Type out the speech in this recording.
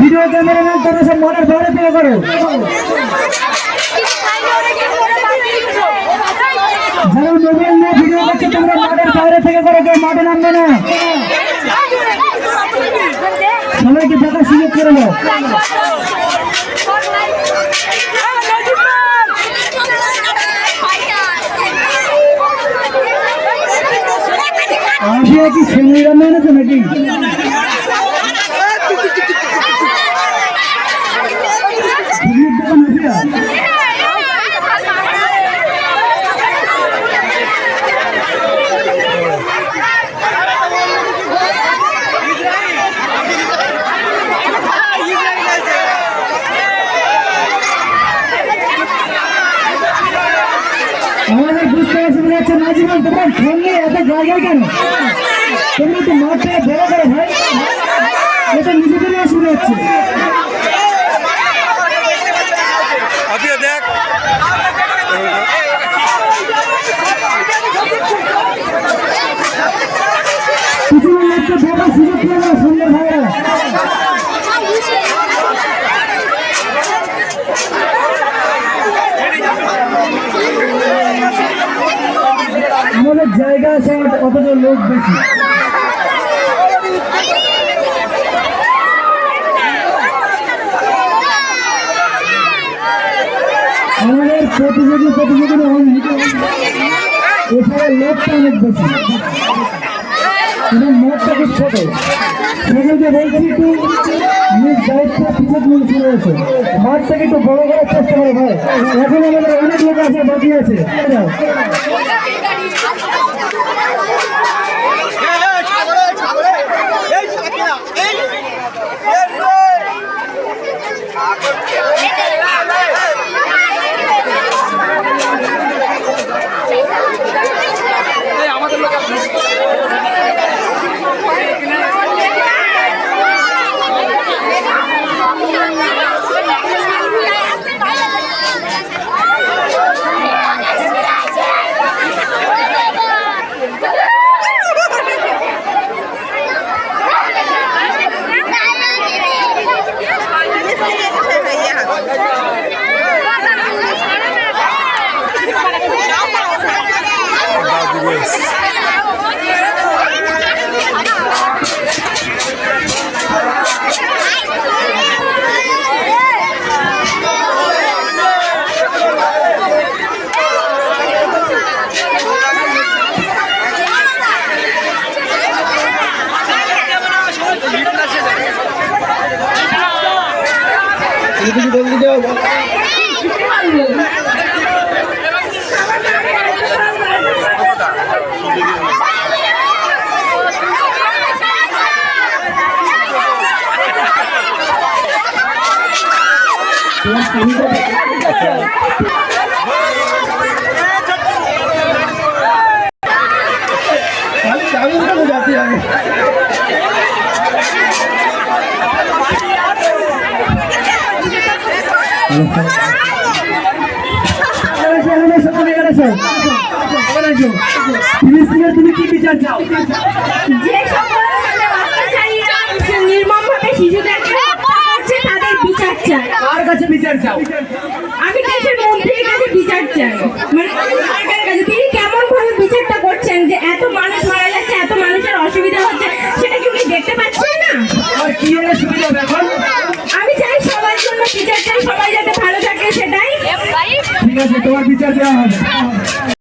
Video cameraman তোমরা সব মাঠের বাইরে থেকে করো। যারা মোবাইল নিয়ে ভিডিও করছে তোমরা মাঠের বাইরে থেকে করো, কেউ মাঠে নামবে না। সবাইকে দেখার সুযোগ করে দাও। আমি কি সেমি রান্না এনেছো নাকি? আমাদের বুঝতে অসুবিধা হচ্ছে নাজিমান, তোমার সঙ্গে এত জায়গায় কেন? তুমি একটু মাঠটা বড় করো ভাই, এটা নিজেদেরই অসুবিধা হচ্ছে। কিছু লোককে দেখার সুযোগ করে না সুন্দর ভাইরা। আমাদের জায়গা আছে অথচ লোক বেশি। আমাদের প্রতিযোগী অনেক, এছাড়া লোকটা অনেক বেশি এবং মাঠটা খুব ছোট। সেগুলোকে বলছি একটু নিজ দায়িত্ব পিছিয়ে নিয়ে শুরু হয়েছে, মাঠটাকে একটু বড় করার চেষ্টা করে ভাই। এখন আমাদের অনেক লোক আছে, বাকি আছে। তুমি কি বিচার চাও? যে সকল নির্মমভাবে শিশুদের হচ্ছে তাদের বিচার চাই। কার কাছে বিচার চাও? আমি দেশের মন্ত্রীর কাছে বিচার চাই, মানে সরকারের কাছে। তিনি কেমন ভাবে বিচারটা করছেন যে এত মানুষ মারা যাচ্ছে, এত মানুষের অসুবিধা হচ্ছে, সেটা কি উনি দেখতে পাচ্ছেন না? আর কি এর সুবিধা এখন? আমি চাই সবার জন্য বিচার চাই, সবাই যাতে ভালো থাকে, সেটাই। ঠিক আছে, তোমার বিচার দেওয়া হবে।